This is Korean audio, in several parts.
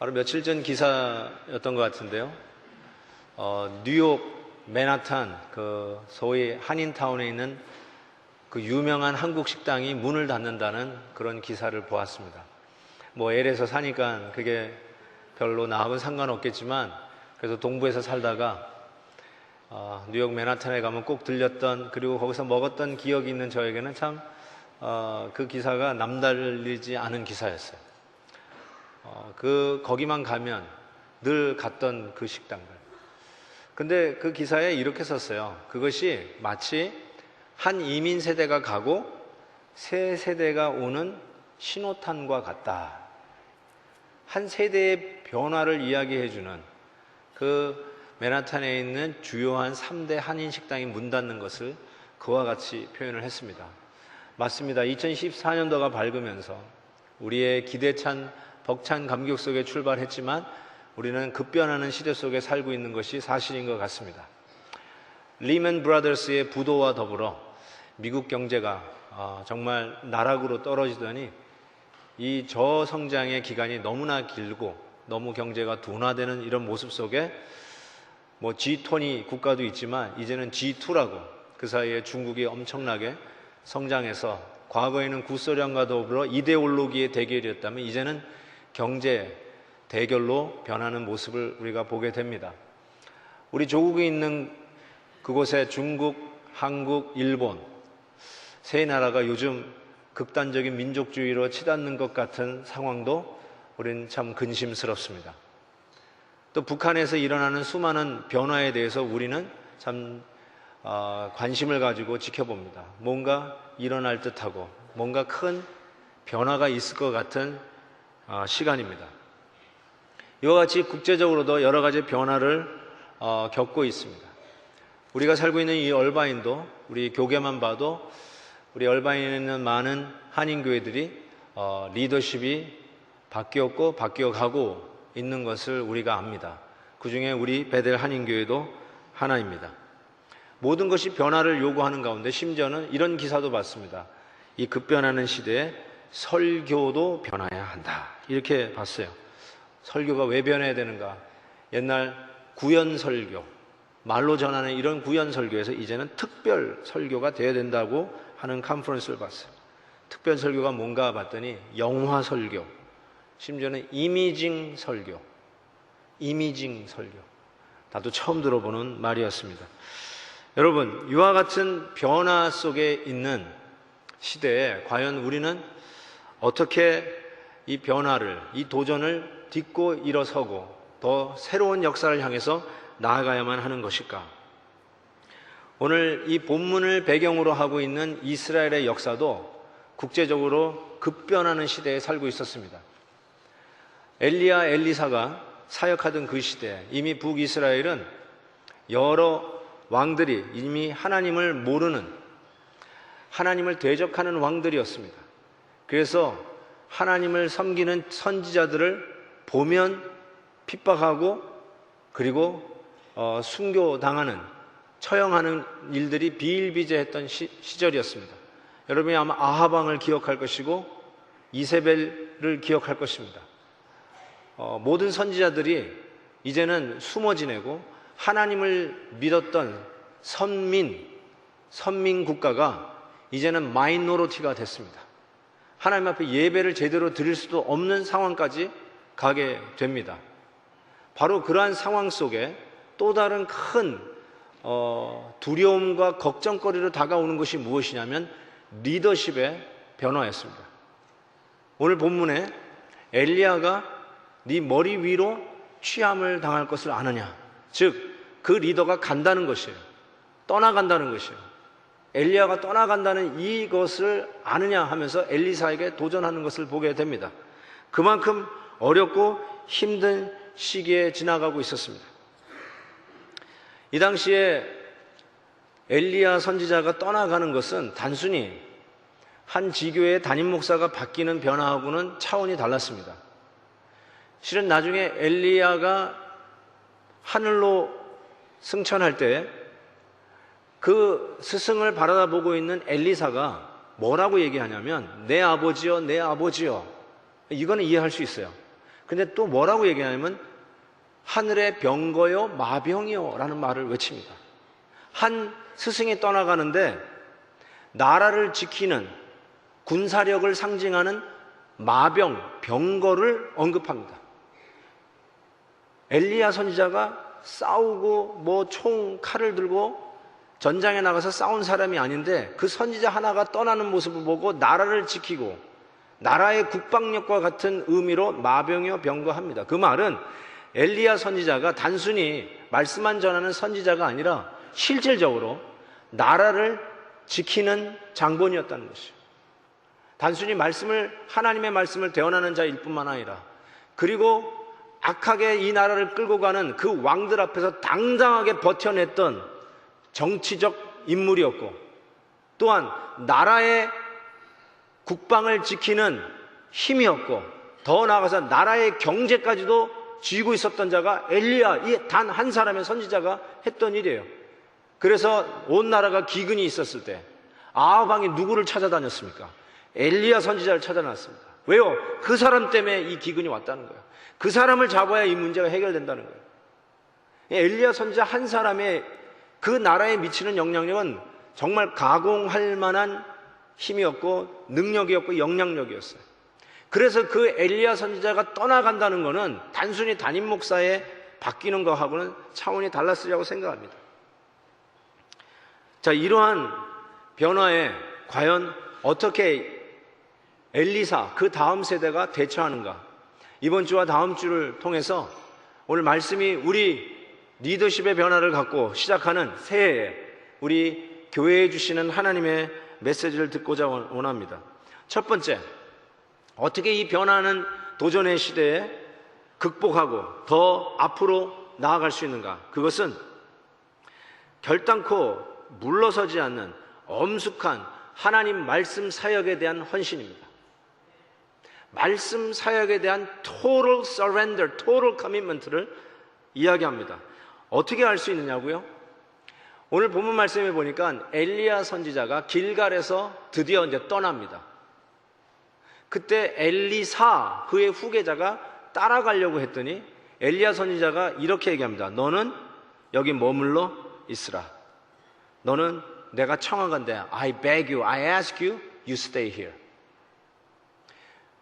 바로 며칠 전 기사였던 것 같은데요. 뉴욕 맨하탄 그 소위 한인타운에 있는 그 유명한 한국 식당이 문을 닫는다는 그런 기사를 보았습니다. 뭐 LA에서 사니까 그게 별로 나하고는 상관없겠지만 그래서 동부에서 살다가 뉴욕 맨하탄에 가면 꼭 들렸던, 그리고 거기서 먹었던 기억이 있는 저에게는 참 그 기사가 남달리지 않은 기사였어요. 거기만 가면 늘 갔던 그 식당들. 근데 그 기사에 이렇게 썼어요. 그것이 마치 한 이민 세대가 가고 새 세대가 오는 신호탄과 같다. 한 세대의 변화를 이야기해주는 그 맨하탄에 있는 주요한 3대 한인 식당이 문 닫는 것을 그와 같이 표현을 했습니다. 맞습니다. 2014년도가 밝으면서 우리의 기대찬 벅찬 감격 속에 출발했지만 우리는 급변하는 시대 속에 살고 있는 것이 사실인 것 같습니다. 리먼 브라더스의 부도와 더불어 미국 경제가 정말 나락으로 떨어지더니 이 저성장의 기간이 너무나 길고 너무 경제가 둔화되는 이런 모습 속에 뭐 G20 국가도 있지만 이제는 G2라고, 그 사이에 중국이 엄청나게 성장해서 과거에는 구소련과 더불어 이데올로기의 대결이었다면 이제는 경제 대결로 변하는 모습을 우리가 보게 됩니다. 우리 조국이 있는 그곳에 중국, 한국, 일본 세 나라가 요즘 극단적인 민족주의로 치닫는 것 같은 상황도 우리는 참 근심스럽습니다. 또 북한에서 일어나는 수많은 변화에 대해서 우리는 참 관심을 가지고 지켜봅니다. 뭔가 일어날 듯하고 뭔가 큰 변화가 있을 것 같은 시간입니다. 이와 같이 국제적으로도 여러 가지 변화를 겪고 있습니다. 우리가 살고 있는 이 얼바인도, 우리 교계만 봐도 우리 얼바인에 있는 많은 한인교회들이 리더십이 바뀌었고 바뀌어가고 있는 것을 우리가 압니다. 그 중에 우리 베델 한인교회도 하나입니다. 모든 것이 변화를 요구하는 가운데 심지어는 이런 기사도 봤습니다. 이 급변하는 시대에 설교도 변화해야 한다, 이렇게 봤어요. 설교가 왜 변해야 되는가? 옛날 구연 설교, 말로 전하는 이런 구연 설교에서 이제는 특별 설교가 되어야 된다고 하는 컨퍼런스를 봤어요. 특별 설교가 뭔가 봤더니 영화 설교, 심지어는 이미징 설교, 나도 처음 들어보는 말이었습니다. 여러분, 이와 같은 변화 속에 있는 시대에 과연 우리는 어떻게 이 변화를, 이 도전을 딛고 일어서고 더 새로운 역사를 향해서 나아가야만 하는 것일까? 오늘 이 본문을 배경으로 하고 있는 이스라엘의 역사도 국제적으로 급변하는 시대에 살고 있었습니다. 엘리야, 엘리사가 사역하던 그 시대, 이미 북이스라엘은 여러 왕들이 이미 하나님을 모르는, 하나님을 대적하는 왕들이었습니다. 그래서 하나님을 섬기는 선지자들을 보면 핍박하고 그리고 순교당하는, 처형하는 일들이 비일비재했던 시절이었습니다. 여러분이 아마 아하방을 기억할 것이고 이세벨을 기억할 것입니다. 모든 선지자들이 이제는 숨어 지내고 하나님을 믿었던 선민 국가가 이제는 마이너리티가 됐습니다. 하나님 앞에 예배를 제대로 드릴 수도 없는 상황까지 가게 됩니다. 바로 그러한 상황 속에 또 다른 큰 두려움과 걱정거리로 다가오는 것이 무엇이냐면 리더십의 변화였습니다. 오늘 본문에 엘리야가 네 머리 위로 취함을 당할 것을 아느냐, 즉 그 리더가 간다는 것이에요. 떠나간다는 것이에요. 엘리야가 떠나간다는 이것을 아느냐 하면서 엘리사에게 도전하는 것을 보게 됩니다. 그만큼 어렵고 힘든 시기에 지나가고 있었습니다. 이 당시에 엘리야 선지자가 떠나가는 것은 단순히 한 지교의 담임 목사가 바뀌는 변화하고는 차원이 달랐습니다. 실은 나중에 엘리야가 하늘로 승천할 때 그 스승을 바라보고 있는 엘리사가 뭐라고 얘기하냐면 내 아버지여, 내 아버지여. 이거는 이해할 수 있어요. 근데 또 뭐라고 얘기하냐면 하늘의 병거요 마병이요 라는 말을 외칩니다. 한 스승이 떠나가는데 나라를 지키는 군사력을 상징하는 마병, 병거를 언급합니다. 엘리야 선지자가 싸우고 뭐 총, 칼을 들고 전장에 나가서 싸운 사람이 아닌데 그 선지자 하나가 떠나는 모습을 보고 나라를 지키고 나라의 국방력과 같은 의미로 마병이요 병거합니다. 그 말은 엘리야 선지자가 단순히 말씀만 전하는 선지자가 아니라 실질적으로 나라를 지키는 장본이었다는 것이죠. 단순히 하나님의 말씀을 대언하는 자일 뿐만 아니라 그리고 악하게 이 나라를 끌고 가는 그 왕들 앞에서 당당하게 버텨냈던 정치적 인물이었고 또한 나라의 국방을 지키는 힘이었고 더 나아가서 나라의 경제까지도 쥐고 있었던 자가 엘리야, 이 단 한 사람의 선지자가 했던 일이에요. 그래서 온 나라가 기근이 있었을 때 아합 왕이 누구를 찾아다녔습니까? 엘리야 선지자를 찾아놨습니다. 왜요? 그 사람 때문에 이 기근이 왔다는 거예요. 그 사람을 잡아야 이 문제가 해결된다는 거예요. 엘리야 선지자 한 사람의 그 나라에 미치는 영향력은 정말 가공할 만한 힘이었고 능력이었고 영향력이었어요. 그래서 그 엘리야 선지자가 떠나간다는 것은 단순히 담임 목사에 바뀌는 것하고는 차원이 달랐으리라고 생각합니다. 자, 이러한 변화에 과연 어떻게 엘리사, 그 다음 세대가 대처하는가? 이번 주와 다음 주를 통해서 오늘 말씀이 우리 리더십의 변화를 갖고 시작하는 새해에 우리 교회에 주시는 하나님의 메시지를 듣고자 원합니다. 첫 번째, 어떻게 이 변화하는 도전의 시대에 극복하고 더 앞으로 나아갈 수 있는가? 그것은 결단코 물러서지 않는 엄숙한 하나님 말씀 사역에 대한 헌신입니다. 말씀 사역에 대한 total surrender, total commitment를 이야기합니다. 어떻게 할 수 있느냐고요? 오늘 본문 말씀에 보니까 엘리야 선지자가 길갈에서 드디어 이제 떠납니다. 그때 엘리사, 그의 후계자가 따라가려고 했더니 엘리야 선지자가 이렇게 얘기합니다. 너는 여기 머물러 있으라. 너는 내가 청하건대 I beg you, I ask you, you stay here.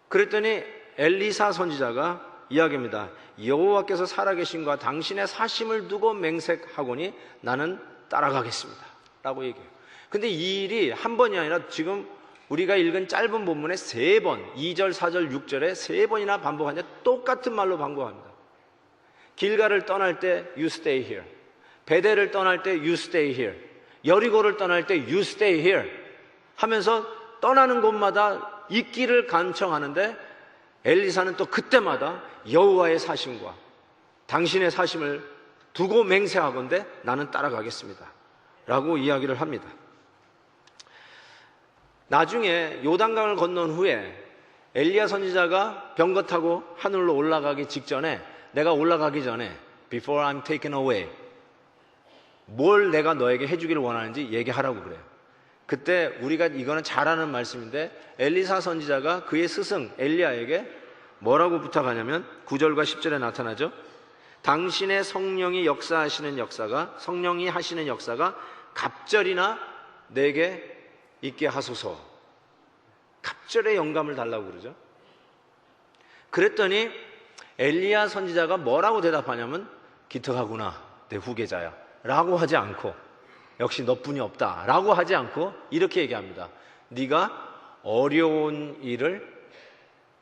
그랬더니 엘리사 선지자가 이야기합니다. 여호와께서 살아계신과 당신의 사심을 두고 맹색하거니 나는 따라가겠습니다 라고 얘기해요. 근데 이 일이 한 번이 아니라 지금 우리가 읽은 짧은 본문에 3번, 2절, 4절, 6절에 3번이나 반복하는데 똑같은 말로 반복합니다. 길갈을 떠날 때 you stay here, 베델을 떠날 때 you stay here, 여리고를 떠날 때 you stay here 하면서 떠나는 곳마다 있기를 간청하는데 엘리사는 또 그때마다 여호와의 사심과 당신의 사심을 두고 맹세하건대 나는 따라가겠습니다 라고 이야기를 합니다. 나중에 요단강을 건넌 후에 엘리야 선지자가 병거 타고 하늘로 올라가기 직전에 내가 올라가기 전에 before I'm taken away 뭘 내가 너에게 해주기를 원하는지 얘기하라고 그래요. 그때 우리가 이거는 잘 아는 말씀인데 엘리사 선지자가 그의 스승 엘리야에게 뭐라고 부탁하냐면 9절과 10절에 나타나죠. 당신의 성령이 역사하시는 역사가 성령이 하시는 역사가 갑절이나 내게 있게 하소서. 갑절의 영감을 달라고 그러죠. 그랬더니 엘리야 선지자가 뭐라고 대답하냐면 기특하구나 내 후계자야 라고 하지 않고 역시 너뿐이 없다 라고 하지 않고 이렇게 얘기합니다. 네가 어려운 일을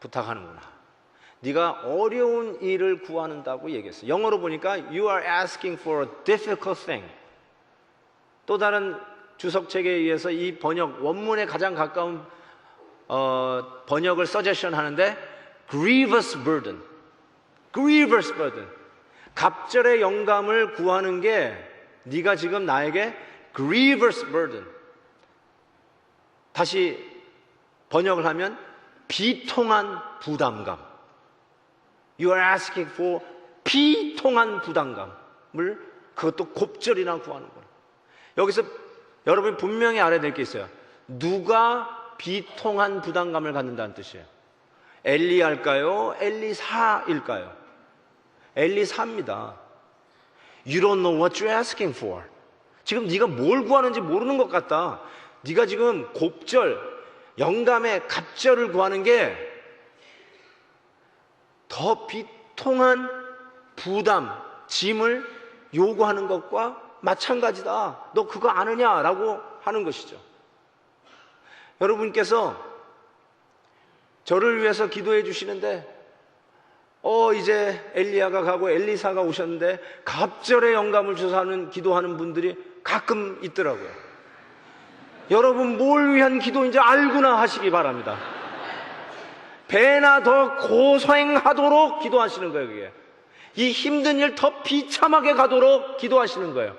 부탁하는구나. 네가 어려운 일을 구하는다고 얘기했어요. 영어로 보니까 You are asking for a difficult thing. 또 다른 주석책에 의해서 이 번역 원문에 가장 가까운 번역을 서제션 하는데 grievous burden, grievous burden. 갑절의 영감을 구하는 게 네가 지금 나에게 grievous burden. 다시 번역을 하면 비통한 부담감. You are asking for 비통한 부담감을 그것도 곱절이나 구하는 거예요. 여기서 여러분이 분명히 알아야 될 게 있어요. 누가 비통한 부담감을 갖는다는 뜻이에요. 엘리야일까요? 엘리사일까요? 엘리사입니다. You don't know what you're asking for. 지금 네가 뭘 구하는지 모르는 것 같다. 네가 지금 곱절, 영감의 갑절을 구하는 게 더 비통한 부담, 짐을 요구하는 것과 마찬가지다. 너 그거 아느냐라고 하는 것이죠. 여러분께서 저를 위해서 기도해 주시는데 이제 엘리야가 가고 엘리사가 오셨는데 갑절의 영감을 주셔서 하는 기도하는 분들이 가끔 있더라고요. 여러분 뭘 위한 기도인지 알고나 하시기 바랍니다. 배나 더 고생하도록 기도하시는 거예요. 그게 이 힘든 일 더 비참하게 가도록 기도하시는 거예요.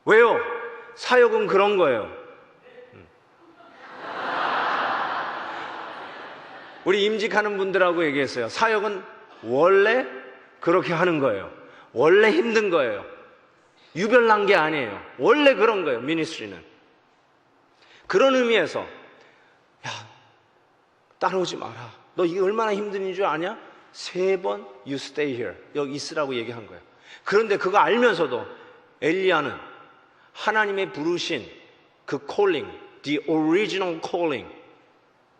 왜요? 사역은 그런 거예요. 우리 임직하는 분들하고 얘기했어요. 사역은 원래 그렇게 하는 거예요. 원래 힘든 거예요. 유별난 게 아니에요. 원래 그런 거예요. 미니스트리는. 그런 의미에서 야, 따라오지 마라. 너 이게 얼마나 힘든 줄 아냐? 3번 you stay here. 여기 있으라고 얘기한 거예요. 그런데 그거 알면서도 엘리야는 하나님의 부르신 그 calling, the original calling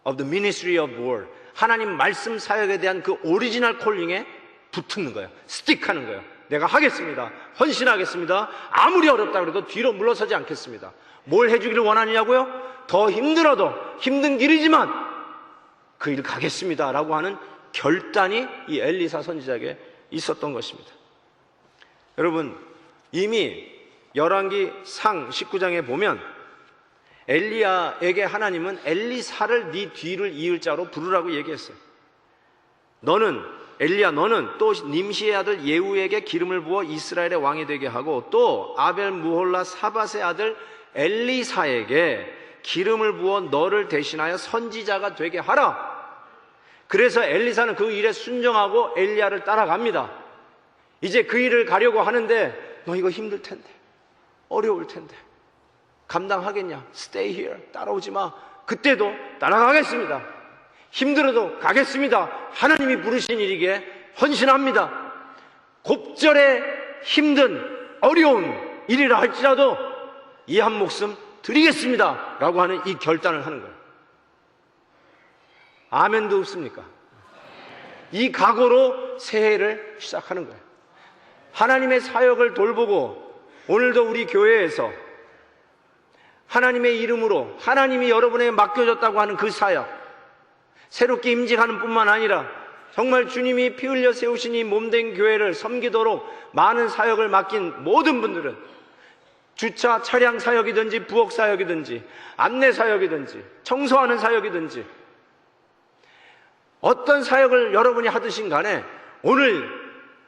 of the ministry of word, 하나님 말씀 사역에 대한 그 오리지널 콜링에 붙는 거예요. 스틱하는 거예요. 내가 하겠습니다. 헌신하겠습니다. 아무리 어렵다 그래도 뒤로 물러서지 않겠습니다. 뭘 해주기를 원하느냐고요? 더 힘들어도 힘든 길이지만 그 일 가겠습니다 라고 하는 결단이 이 엘리사 선지자에게 있었던 것입니다. 여러분 이미 열왕기상 19장에 보면 엘리야에게 하나님은 엘리사를 네 뒤를 이을 자로 부르라고 얘기했어요. 너는 엘리야 너는 또 님시의 아들 예후에게 기름을 부어 이스라엘의 왕이 되게 하고 또 아벨 무홀라 사밧의 아들 엘리사에게 기름을 부어 너를 대신하여 선지자가 되게 하라. 그래서 엘리사는 그 일에 순종하고 엘리야를 따라갑니다. 이제 그 일을 가려고 하는데 너 이거 힘들 텐데 어려울 텐데 감당하겠냐? Stay here. 따라오지 마. 그때도 따라가겠습니다. 힘들어도 가겠습니다. 하나님이 부르신 일이기에 헌신합니다. 곱절에 힘든 어려운 일이라 할지라도 이 한 목숨 드리겠습니다 라고 하는 이 결단을 하는 거예요. 아멘도 없습니까? 이 각오로 새해를 시작하는 거예요. 하나님의 사역을 돌보고 오늘도 우리 교회에서 하나님의 이름으로 하나님이 여러분에게 맡겨졌다고 하는 그 사역, 새롭게 임직하는 뿐만 아니라 정말 주님이 피 흘려 세우신 이 몸된 교회를 섬기도록 많은 사역을 맡긴 모든 분들은 주차 차량 사역이든지 부엌 사역이든지 안내 사역이든지 청소하는 사역이든지 어떤 사역을 여러분이 하듯인 간에 오늘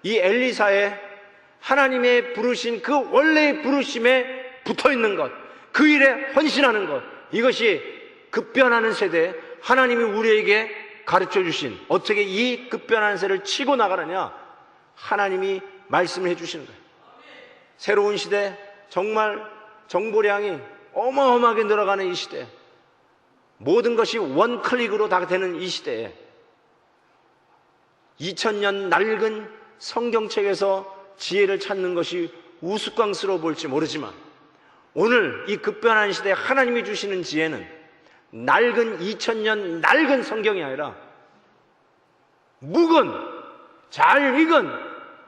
이 엘리사의 하나님의 부르신 그 원래의 부르심에 붙어있는 것, 그 일에 헌신하는 것, 이것이 급변하는 세대에 하나님이 우리에게 가르쳐 주신 어떻게 이 급변하는 세대를 치고 나가느냐 하나님이 말씀을 해주시는 거예요. 새로운 시대, 정말 정보량이 어마어마하게 늘어가는 이 시대, 모든 것이 원 클릭으로 다 되는 이 시대에 2000년 낡은 성경책에서 지혜를 찾는 것이 우스꽝스러워 보일지 모르지만 오늘 이 급변한 시대에 하나님이 주시는 지혜는 낡은 2000년 낡은 성경이 아니라 묵은 잘 익은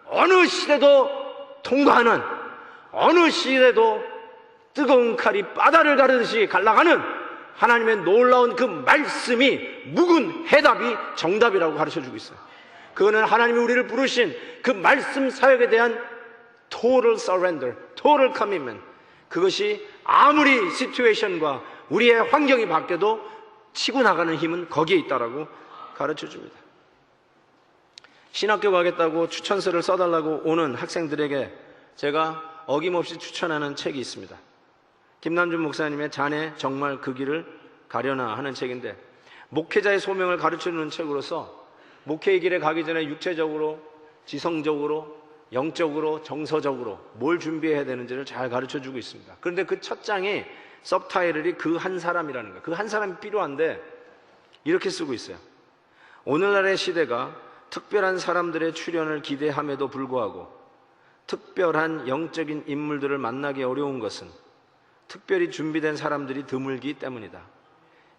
어느 시대도 통과하는 어느 시대도 뜨거운 칼이 바다를 가르듯이 갈라가는 하나님의 놀라운 그 말씀이 묵은 해답이 정답이라고 가르쳐주고 있어요. 그거는 하나님이 우리를 부르신 그 말씀 사역에 대한 total surrender, total commitment. 그것이 아무리 시츄에이션과 우리의 환경이 바뀌어도 치고 나가는 힘은 거기에 있다라고 가르쳐줍니다. 신학교 가겠다고 추천서를 써달라고 오는 학생들에게 제가 어김없이 추천하는 책이 있습니다. 김남준 목사님의 자네 정말 그 길을 가려나 하는 책인데 목회자의 소명을 가르쳐주는 책으로서 목회의 길에 가기 전에 육체적으로, 지성적으로, 영적으로, 정서적으로 뭘 준비해야 되는지를 잘 가르쳐주고 있습니다. 그런데 그 첫 장이 서브타이틀이 그 한 사람이라는 거예요. 그 한 사람이 필요한데 이렇게 쓰고 있어요. 오늘날의 시대가 특별한 사람들의 출현을 기대함에도 불구하고 특별한 영적인 인물들을 만나기 어려운 것은 특별히 준비된 사람들이 드물기 때문이다.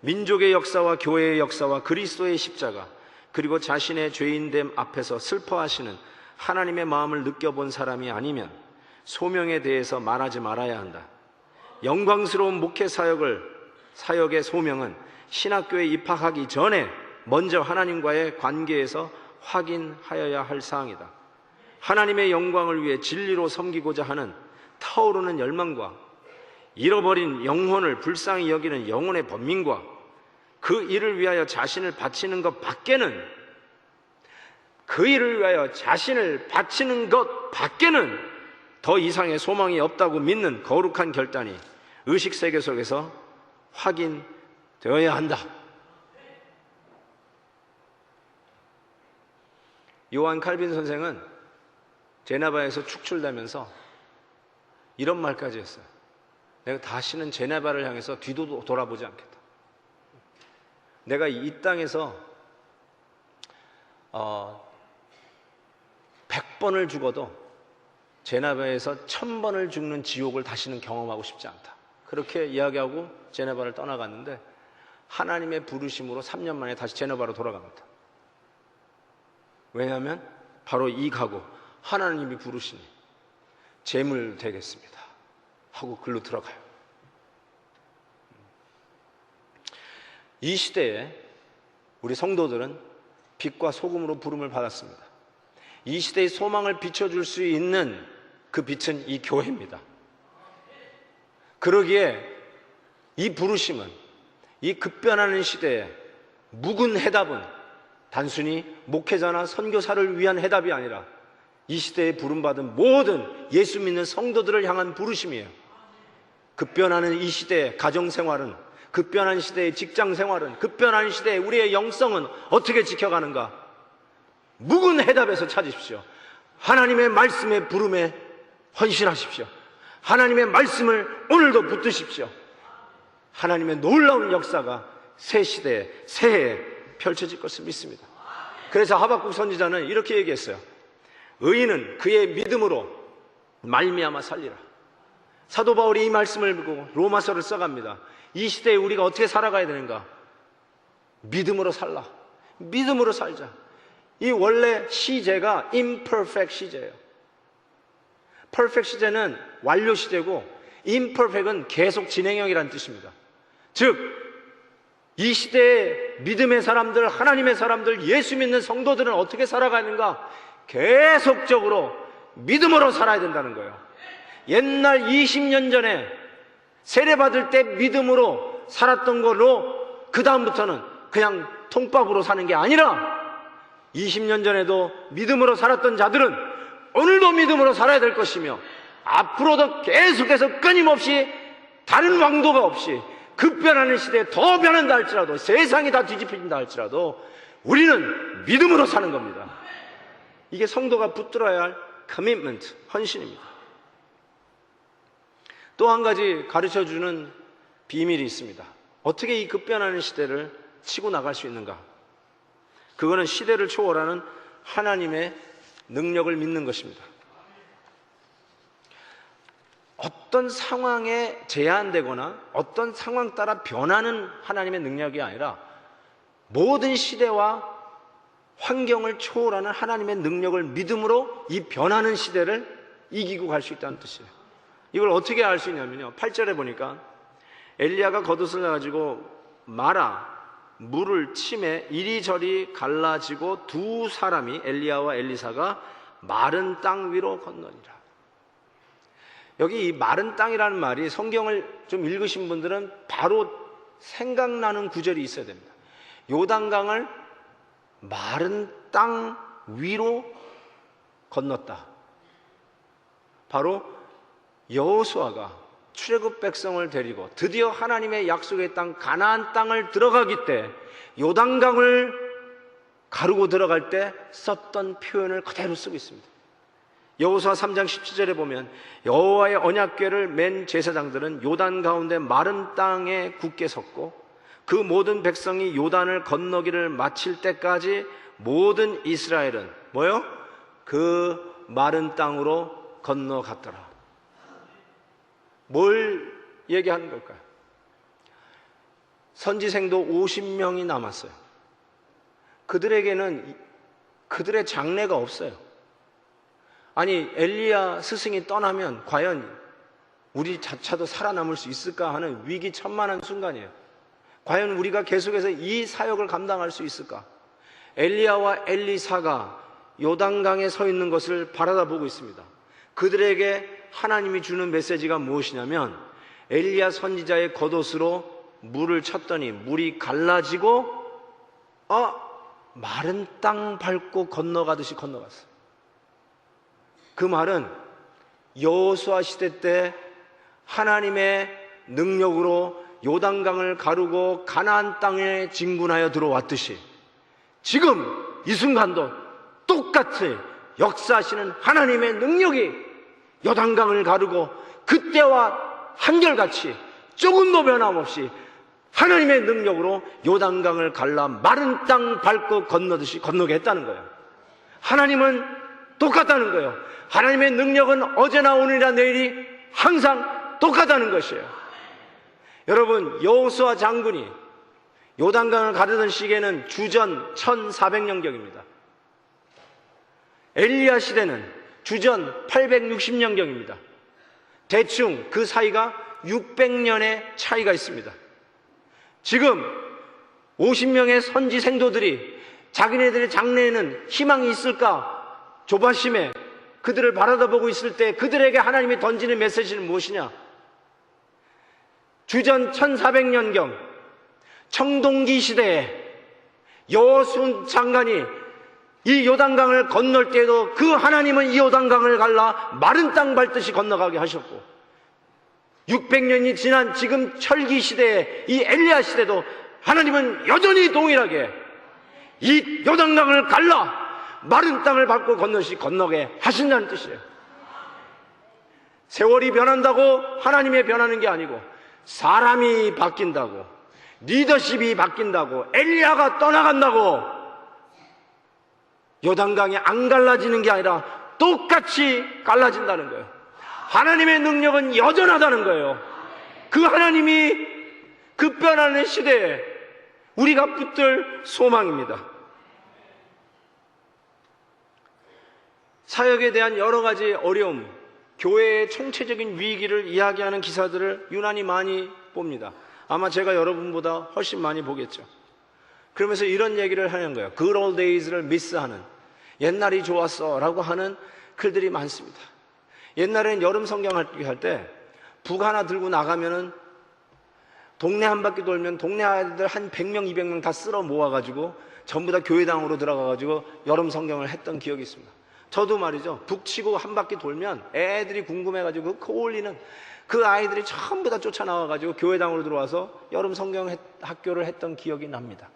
민족의 역사와 교회의 역사와 그리스도의 십자가, 그리고 자신의 죄인됨 앞에서 슬퍼하시는 하나님의 마음을 느껴본 사람이 아니면 소명에 대해서 말하지 말아야 한다. 영광스러운 목회 사역의 소명은 신학교에 입학하기 전에 먼저 하나님과의 관계에서 확인하여야 할 사항이다. 하나님의 영광을 위해 진리로 섬기고자 하는 타오르는 열망과 잃어버린 영혼을 불쌍히 여기는 영혼의 번민과 그 일을 위하여 자신을 바치는 것 밖에는 더 이상의 소망이 없다고 믿는 거룩한 결단이 의식세계 속에서 확인되어야 한다. 요한 칼빈 선생은 제네바에서 축출되면서 이런 말까지 했어요. 내가 다시는 제네바를 향해서 뒤도 돌아보지 않겠다. 내가 이 땅에서 100번을 죽어도 제네바에서 1000번을 죽는 지옥을 다시는 경험하고 싶지 않다. 그렇게 이야기하고 제네바를 떠나갔는데 하나님의 부르심으로 3년 만에 다시 제네바로 돌아갑니다. 왜냐하면 바로 이 각오, 하나님이 부르시니 재물 되겠습니다 하고 글로 들어가요. 이 시대에 우리 성도들은 빛과 소금으로 부름을 받았습니다. 이 시대의 소망을 비춰줄 수 있는 그 빛은 이 교회입니다. 그러기에 이 부르심은 이 급변하는 시대에 묵은 해답은 단순히 목회자나 선교사를 위한 해답이 아니라 이 시대에 부름받은 모든 예수 믿는 성도들을 향한 부르심이에요. 급변하는 이 시대의 가정생활은, 급변한 시대의 직장생활은, 급변하는 시대의 우리의 영성은 어떻게 지켜가는가? 묵은 해답에서 찾으십시오. 하나님의 말씀의 부름에 헌신하십시오. 하나님의 말씀을 오늘도 붙드십시오. 하나님의 놀라운 역사가 새 시대에, 새해에 펼쳐질 것을 믿습니다. 그래서 하박국 선지자는 이렇게 얘기했어요. 의인은 그의 믿음으로 말미암아 살리라. 사도 바울이 이 말씀을 보고 로마서를 써갑니다. 이 시대에 우리가 어떻게 살아가야 되는가? 믿음으로 살라. 믿음으로 살자. 이 원래 시제가 imperfect 시제예요. perfect 시제는 완료 시제고 imperfect은 계속 진행형이라는 뜻입니다. 즉, 이 시대의 믿음의 사람들, 하나님의 사람들, 예수 믿는 성도들은 어떻게 살아가는가? 계속적으로 믿음으로 살아야 된다는 거예요. 옛날 20년 전에 세례받을 때 믿음으로 살았던 걸로 그 다음부터는 그냥 통밥으로 사는 게 아니라 20년 전에도 믿음으로 살았던 자들은 오늘도 믿음으로 살아야 될 것이며 앞으로도 계속해서 끊임없이 다른 왕도가 없이 급변하는 시대에 더 변한다 할지라도, 세상이 다 뒤집힌다 할지라도 우리는 믿음으로 사는 겁니다. 이게 성도가 붙들어야 할 커미트먼트, 헌신입니다. 또 한 가지 가르쳐주는 비밀이 있습니다. 어떻게 이 급변하는 시대를 치고 나갈 수 있는가? 그거는 시대를 초월하는 하나님의 능력을 믿는 것입니다. 어떤 상황에 제한되거나 어떤 상황 따라 변하는 하나님의 능력이 아니라 모든 시대와 환경을 초월하는 하나님의 능력을 믿음으로 이 변하는 시대를 이기고 갈 수 있다는 뜻이에요. 이걸 어떻게 알 수 있냐면요, 8절에 보니까 엘리야가 겉옷을 가지고 마라 물을 침에 이리저리 갈라지고 두 사람이, 엘리야와 엘리사가 마른 땅 위로 건너니라. 여기 이 마른 땅이라는 말이 성경을 좀 읽으신 분들은 바로 생각나는 구절이 있어야 됩니다. 요단강을 마른 땅 위로 건넜다. 바로 여호수아가 출애굽 백성을 데리고 드디어 하나님의 약속의 땅 가나안 땅을 들어가기 때 요단강을 가르고 들어갈 때 썼던 표현을 그대로 쓰고 있습니다. 여호수아 3장 17절에 보면 여호와의 언약궤를 맨 제사장들은 요단 가운데 마른 땅에 굳게 섰고 그 모든 백성이 요단을 건너기를 마칠 때까지 모든 이스라엘은 뭐요? 그 마른 땅으로 건너갔더라. 뭘 얘기하는 걸까요? 선지생도 50명이 남았어요. 그들에게는 그들의 장래가 없어요. 아니, 엘리야 스승이 떠나면 과연 우리 자차도 살아남을 수 있을까 하는 위기천만한 순간이에요. 과연 우리가 계속해서 이 사역을 감당할 수 있을까? 엘리야와 엘리사가 요단강에 서 있는 것을 바라다보고 있습니다. 그들에게 하나님이 주는 메시지가 무엇이냐면, 엘리야 선지자의 겉옷으로 물을 쳤더니 물이 갈라지고 마른 땅 밟고 건너가듯이 건너갔어요. 그 말은 여호수아 시대 때 하나님의 능력으로 요단강을 가르고 가나안 땅에 진군하여 들어왔듯이 지금 이 순간도 똑같이 역사하시는 하나님의 능력이 요단강을 가르고 그때와 한결같이 조금도 변함없이 하나님의 능력으로 요단강을 갈라 마른 땅 밟고 건너듯이 건너게 했다는 거예요. 하나님은 똑같다는 거예요. 하나님의 능력은 어제나 오늘이나 내일이 항상 똑같다는 것이에요. 여러분, 여호수아 장군이 요단강을 가르던 시기에는 주전 1400년경입니다. 엘리야 시대는 주전 860년경입니다. 대충 그 사이가 600년의 차이가 있습니다. 지금 50명의 선지 생도들이 자기네들의 장래에는 희망이 있을까 조바심에 그들을 바라다보고 있을 때 그들에게 하나님이 던지는 메시지는 무엇이냐? 주전 1400년경 청동기 시대에 여호수 장관이 이 요단강을 건널 때에도 그 하나님은 이 요단강을 갈라 마른 땅 밟듯이 건너가게 하셨고, 600년이 지난 지금 철기 시대에 이 엘리야 시대도 하나님은 여전히 동일하게 이 요단강을 갈라 마른 땅을 밟고 건너게 하신다는 뜻이에요. 세월이 변한다고 하나님이 변하는 게 아니고, 사람이 바뀐다고, 리더십이 바뀐다고, 엘리야가 떠나간다고 요단강이 안 갈라지는 게 아니라 똑같이 갈라진다는 거예요. 하나님의 능력은 여전하다는 거예요. 그 하나님이 급변하는 시대에 우리가 붙들 소망입니다. 사역에 대한 여러 가지 어려움, 교회의 총체적인 위기를 이야기하는 기사들을 유난히 많이 봅니다. 아마 제가 여러분보다 훨씬 많이 보겠죠. 그러면서 이런 얘기를 하는 거예요. Good old days를 미스하는, 옛날이 좋았어 라고 하는 글들이 많습니다. 옛날에는 여름 성경 할 때 북 하나 들고 나가면은 동네 한 바퀴 돌면 동네 아이들 한 100명, 200명 다 쓸어 모아가지고 전부 다 교회당으로 들어가가지고 여름 성경을 했던 기억이 있습니다. 저도 말이죠, 북치고 한 바퀴 돌면 애들이 궁금해가지고 그 어울리는 그 아이들이 전부 다 쫓아나와가지고 교회당으로 들어와서 여름 성경 학교를 했던 기억이 납니다.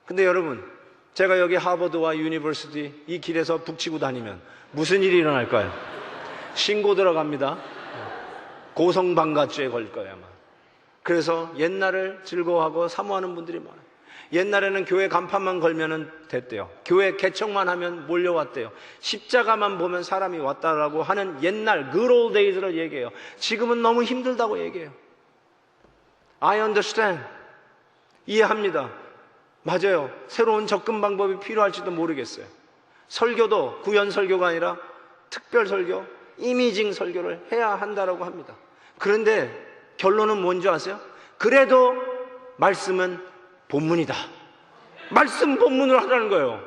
근데 여러분, 제가 여기 하버드와 유니버시티 이 길에서 북치고 다니면 무슨 일이 일어날까요? 신고 들어갑니다. 고성방가죄에 걸릴 거예요, 아마. 그래서 옛날을 즐거워하고 사모하는 분들이 많아요. 옛날에는 교회 간판만 걸면은 됐대요. 교회 개척만 하면 몰려왔대요. 십자가만 보면 사람이 왔다라고 하는 옛날 good old days를 얘기해요. 지금은 너무 힘들다고 얘기해요. I understand. 이해합니다. 맞아요. 새로운 접근 방법이 필요할지도 모르겠어요. 설교도 구현 설교가 아니라 특별 설교, 이미징 설교를 해야 한다라고 합니다. 그런데 결론은 뭔지 아세요? 그래도 말씀은 본문이다. 말씀 본문으로 하라는 거예요.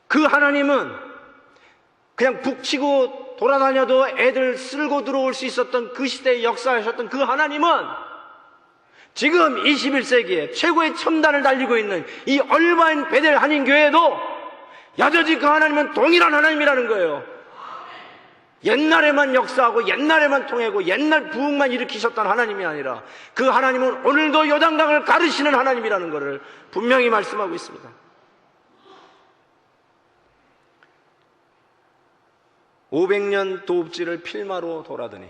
그 하나님은 그냥 북치고 돌아다녀도 애들 쓸고 들어올 수 있었던 그 시대에 역사하셨던 그 하나님은 지금 21세기에 최고의 첨단을 달리고 있는 이 얼마인 베델 한인교회도 여전히 그 하나님은 동일한 하나님이라는 거예요. 옛날에만 역사하고 옛날에만 통하고 옛날 부흥만 일으키셨던 하나님이 아니라 그 하나님은 오늘도 요단강을 가르시는 하나님이라는 것을 분명히 말씀하고 있습니다. (500년) 도읍지를 필마로 돌아더니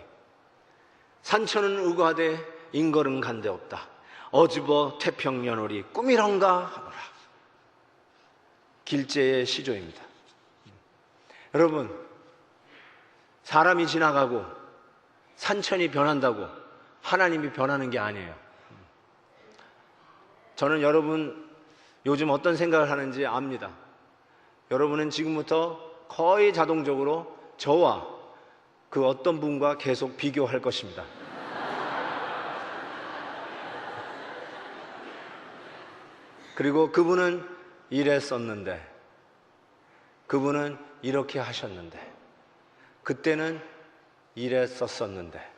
산천은 의거하되 인걸음 간데 없다. 어즈버 태평연월이 꿈이런가 하노라. 길재의 시조입니다. 여러분, 사람이 지나가고 산천이 변한다고 하나님이 변하는 게 아니에요. 저는 여러분 요즘 어떤 생각을 하는지 압니다. 여러분은 지금부터 거의 자동적으로 저와 그 어떤 분과 계속 비교할 것입니다. 그리고 그분은 이랬었는데, 그분은 이렇게 하셨는데, 그때는 이랬었었는데.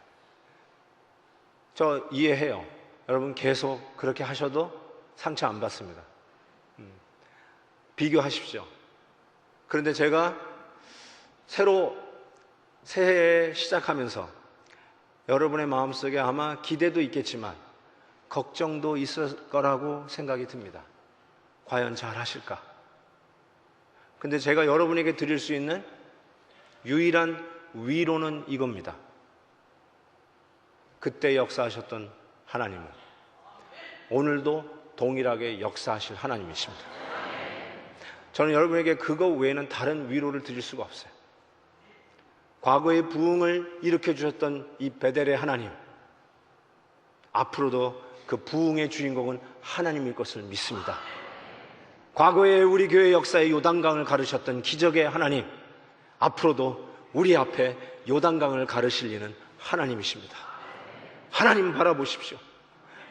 저 이해해요. 여러분 계속 그렇게 하셔도 상처 안 받습니다. 비교하십시오. 그런데 제가 새로 새해 시작하면서 여러분의 마음속에 아마 기대도 있겠지만 걱정도 있을 거라고 생각이 듭니다. 과연 잘 하실까? 근데 제가 여러분에게 드릴 수 있는 유일한 위로는 이겁니다. 그때 역사하셨던 하나님은 오늘도 동일하게 역사하실 하나님이십니다. 저는 여러분에게 그거 외에는 다른 위로를 드릴 수가 없어요. 과거의 부흥을 일으켜주셨던 이 베델의 하나님, 앞으로도 그 부흥의 주인공은 하나님일 것을 믿습니다. 과거에 우리 교회 역사의 요단강을 가르셨던 기적의 하나님, 앞으로도 우리 앞에 요단강을 가르실 이는 하나님이십니다. 하나님 바라보십시오.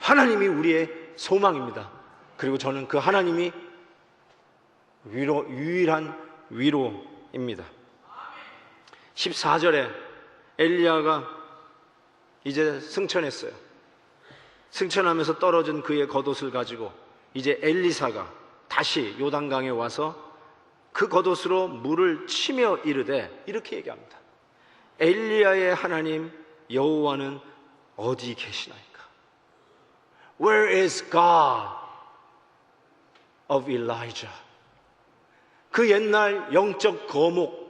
하나님이 우리의 소망입니다. 그리고 저는 그 하나님이 유일한 위로입니다. 14절에 엘리야가 이제 승천했어요. 승천하면서 떨어진 그의 겉옷을 가지고 이제 엘리사가 다시 요단강에 와서 그 겉옷으로 물을 치며 이르되 이렇게 얘기합니다. 엘리야의 하나님 여호와는 어디 계시나이까? Where is God of Elijah? 그 옛날 영적 거목,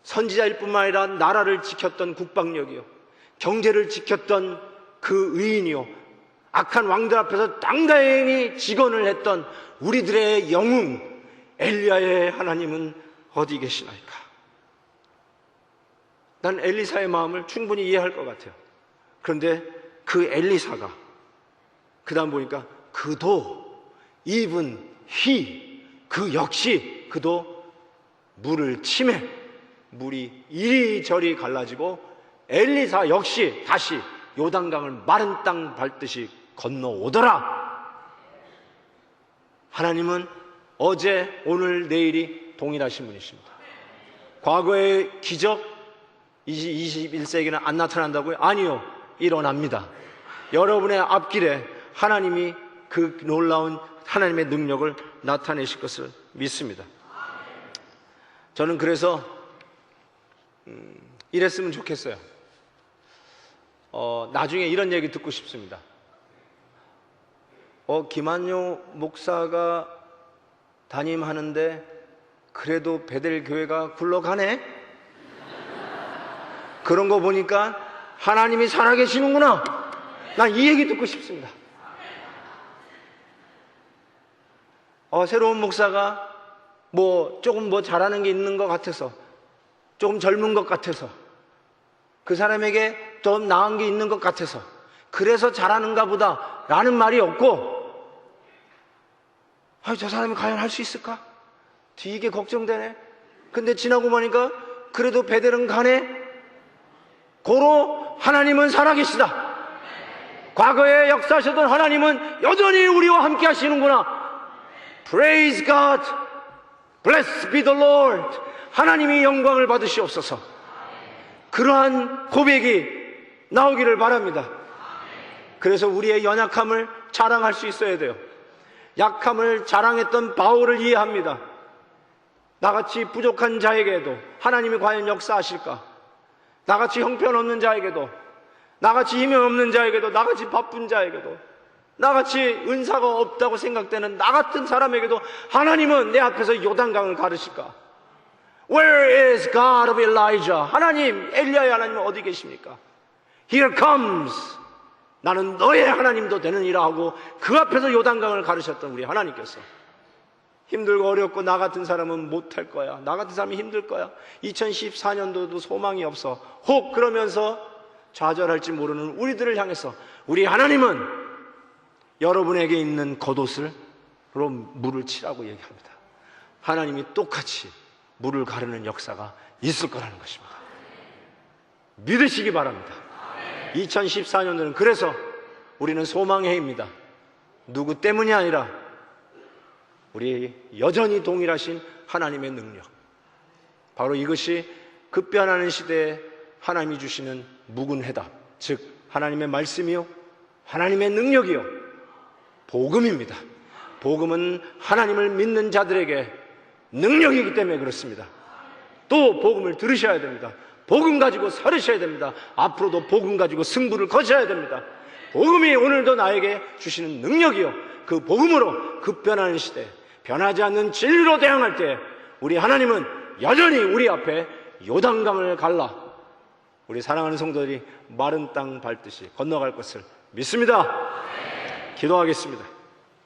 선지자일 뿐만 아니라 나라를 지켰던 국방력이요, 경제를 지켰던 그 의인이요, 악한 왕들 앞에서 당당히 직언을 했던 우리들의 영웅 엘리야의 하나님은 어디 계시나이까? 난 엘리사의 마음을 충분히 이해할 것 같아요. 그런데 그 엘리사가 그 다음 보니까 그도 even he, 그 역시 그도 물을 치매 물이 이리저리 갈라지고 엘리사 역시 다시 요단강을 마른 땅 밟듯이 건너오더라. 하나님은 어제, 오늘, 내일이 동일하신 분이십니다. 과거의 기적 21세기는 안 나타난다고요? 아니요, 일어납니다. 여러분의 앞길에 하나님이 그 놀라운 하나님의 능력을 나타내실 것을 믿습니다. 저는 그래서 이랬으면 좋겠어요. 나중에 이런 얘기 듣고 싶습니다. 김한효 목사가 담임하는데 그래도 베델 교회가 굴러가네? 그런 거 보니까 하나님이 살아계시는구나. 난 이 얘기 듣고 싶습니다. 새로운 목사가 조금 잘하는 게 있는 것 같아서, 조금 젊은 것 같아서, 그 사람에게 좀 나은 게 있는 것 같아서 그래서 잘하는가 보다 라는 말이 없고, 저 사람이 과연 할 수 있을까? 되게 걱정되네. 근데 지나고 보니까 그래도 베델은 가네. 고로 하나님은 살아계시다. 과거에 역사하셨던 하나님은 여전히 우리와 함께 하시는구나. Praise God, blessed be the Lord. 하나님이 영광을 받으시옵소서. 그러한 고백이 나오기를 바랍니다. 그래서 우리의 연약함을 자랑할 수 있어야 돼요. 약함을 자랑했던 바울을 이해합니다. 나같이 부족한 자에게도 하나님이 과연 역사하실까? 나같이 형편없는 자에게도, 나같이 힘이 없는 자에게도, 나같이 바쁜 자에게도, 나같이 은사가 없다고 생각되는 나 같은 사람에게도 하나님은 내 앞에서 요단강을 가르실까? Where is God of Elijah? 하나님, 엘리야의 하나님은 어디 계십니까? Here comes 나는 너의 하나님도 되느니라 하고 그 앞에서 요단강을 가르셨던 우리 하나님께서 힘들고 어렵고 나 같은 사람은 못할 거야, 나 같은 사람이 힘들 거야, 2014년도도 소망이 없어, 혹 그러면서 좌절할지 모르는 우리들을 향해서 우리 하나님은 여러분에게 있는 겉옷으로 물을 치라고 얘기합니다. 하나님이 똑같이 물을 가르는 역사가 있을 거라는 것입니다. 믿으시기 바랍니다. 2014년도는 그래서 우리는 소망의 해입니다. 누구 때문이 아니라 우리 여전히 동일하신 하나님의 능력, 바로 이것이 급변하는 시대에 하나님이 주시는 묵은 해답, 즉 하나님의 말씀이요 하나님의 능력이요 복음입니다. 복음은 하나님을 믿는 자들에게 능력이기 때문에 그렇습니다. 또 복음을 들으셔야 됩니다. 복음 가지고 살으셔야 됩니다. 앞으로도 복음 가지고 승부를 거셔야 됩니다. 복음이 오늘도 나에게 주시는 능력이요 그 복음으로 급변하는 시대, 변하지 않는 진리로 대항할 때 우리 하나님은 여전히 우리 앞에 요단강을 갈라 우리 사랑하는 성도들이 마른 땅 밟듯이 건너갈 것을 믿습니다. 기도하겠습니다.